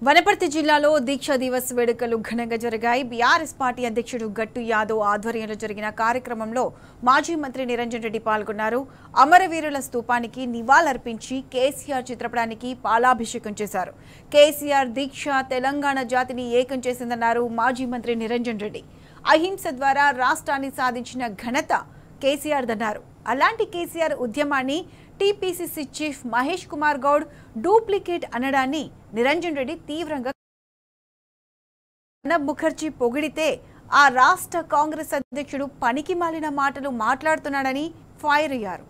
వనపర్తి జిల్లాలో దీక్షా దివస్ వేడుకలు ఘనంగా జరిగాయి. బీఆర్ఎస్ పార్టీ అధ్యక్షుడు గట్టు యాదవ్ ఆధ్వర్యంలో జరిగిన కార్యక్రమంలో మాజీ మంత్రి నిరంజన్ రెడ్డి పాల్గొన్నారు. అమరవీరుల స్తూపానికి నివాళులర్పించి కేసీఆర్ చిత్రపటానికి పాలాభిషేకం చేశారు. కేసీఆర్ దీక్ష తెలంగాణ జాతిని ఏకం చేసిందన్నారు మాజీ మంత్రి నిరంజన్ రెడ్డి. అహింస ద్వారా రాష్ట్రాన్ని సాధించిన ఘనత కేసీఆర్దన్నారు. అలాంటి కేసీఆర్ ఉద్యమాన్ని TPCC chief Mahesh Kumar Goud duplicate అనడాన్ని నిరంజన్ రెడ్డి తీవ్రంగా ప్రణబ్ ముఖర్జీ పొగిడితే ఆ రాష్ట్ర కాంగ్రెస్ అధ్యక్షుడు పనికి మాలిన మాటలు మాట్లాడుతున్నాడని ఫైర్ అయ్యారు.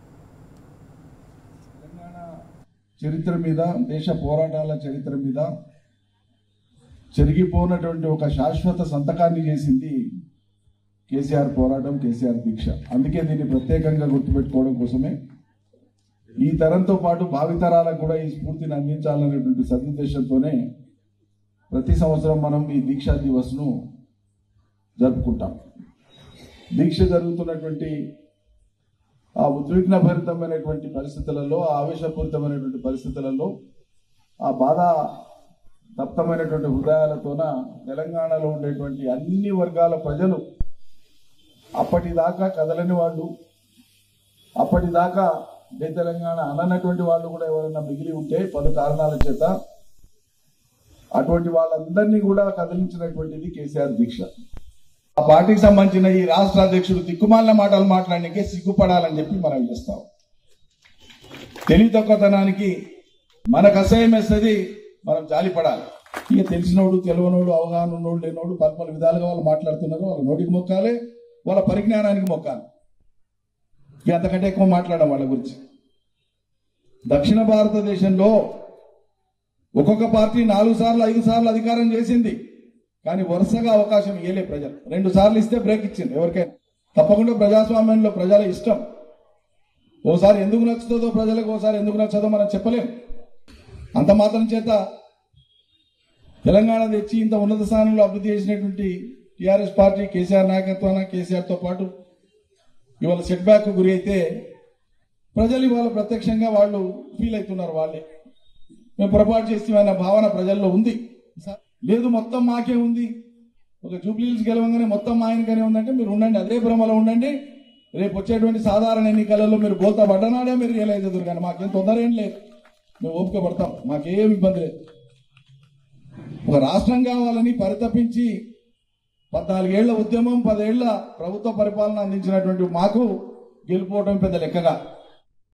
చరిత్ర మీద, దేశ పోరాటాల చరిత్ర మీద చెరిగిపోయినటువంటి ఒక శాశ్వత సంతకాన్ని చేసింది కేసీఆర్ పోరాటం, కేసీఆర్ దీక్ష. అందుకే దీన్ని ప్రత్యేకంగా గుర్తుపెట్టుకోవడం కోసమే ఈ తరంతో పాటు భావితరాలకు కూడా ఈ స్ఫూర్తిని అందించాలనేటువంటి సదుద్దేశంతోనే ప్రతి సంవత్సరం మనం ఈ దీక్షా దివస్ను జరుపుకుంటాం. దీక్ష జరుగుతున్నటువంటి ఆ ఉద్విగ్నభరితమైనటువంటి పరిస్థితులలో, ఆ ఆవేశపూరితమైనటువంటి పరిస్థితులలో, ఆ బాధ తప్తమైనటువంటి హృదయాలతోన తెలంగాణలో ఉండేటువంటి అన్ని వర్గాల ప్రజలు, అప్పటిదాకా కదలని వాళ్ళు, అప్పటిదాకా తెలంగాణ అనన్నటువంటి వాళ్ళు కూడా ఎవరైనా మిగిలి ఉంటే పలు కారణాల చేత అటువంటి వాళ్ళందరినీ కూడా కదిలించినటువంటిది కేసీఆర్ దీక్ష. ఆ పార్టీకి సంబంధించిన ఈ రాష్ట్ర అధ్యక్షుడు దిక్కుమాలిన మాటలు మాట్లాడడానికి సిగ్గుపడాలని చెప్పి మనం చేస్తాం. తెలివి తక్కువతనానికి మనకు అసహ్యం వేస్తుంది, మనం జాలిపడాలి. ఇక తెలిసినోడు, తెలియనోడు, అవగాహన ఉన్నోడు, లేనోడు పలు విధాలుగా వాళ్ళు మాట్లాడుతున్నారు. వాళ్ళ నోటికి మొక్కాలి, వాళ్ళ పరిజ్ఞానానికి మొక్కాలి. ఇక అంతకంటే ఎక్కువ మాట్లాడడం వాళ్ళ గురించి. దక్షిణ భారతదేశంలో ఒక్కొక్క పార్టీ 4 సార్లు 5 సార్లు అధికారం చేసింది, కానీ వరుసగా అవకాశం ఇవ్వలే ప్రజలు. 2 సార్లు ఇస్తే బ్రేక్ ఇచ్చింది ఎవరికైనా. తప్పకుండా ప్రజాస్వామ్యంలో ప్రజల ఇష్టం. ఓసారి ఎందుకు నచ్చుతుందో ప్రజలకు, ఓసారి ఎందుకు నచ్చదో మనం చెప్పలేం. అంత మాత్రం చేత తెలంగాణ తెచ్చి ఇంత ఉన్నత స్థానంలో అభివృద్ధి చేసినటువంటి టీఆర్ఎస్ పార్టీ, కేసీఆర్ నాయకత్వాన, కేసీఆర్తో పాటు ఇవాళ సెట్ బ్యాక్ గురి అయితే ప్రజలు ఇవాళ ప్రత్యక్షంగా వాళ్ళు ఫీల్ అవుతున్నారు. వాళ్ళే మేము పొరపాటు చేస్తామన్న భావన ప్రజల్లో ఉంది. లేదు మొత్తం మాకే ఉంది, ఒక జూబ్లీహిల్స్ గెలవంగానే మొత్తం ఆయనగానే ఉందంటే మీరు ఉండండి, అదే భ్రమలో ఉండండి. రేపు వచ్చేటువంటి సాధారణ ఎన్నికలలో మీరు బోల్తా పడ్డనాడే మీరు రియలైజ్ అవుతారు. కానీ మాకేం తొందర ఏం లేదు, మేము ఓపిక పడతాం, మాకేం ఇబ్బంది లేదు. ఒక రాష్ట్రం కావాలని పరితపించి 14 ఏళ్ల ఉద్యమం, 10 ఏళ్ల ప్రభుత్వ పరిపాలన అందించినటువంటి మాకు గెలుపోవడం పెద్ద లెక్కగా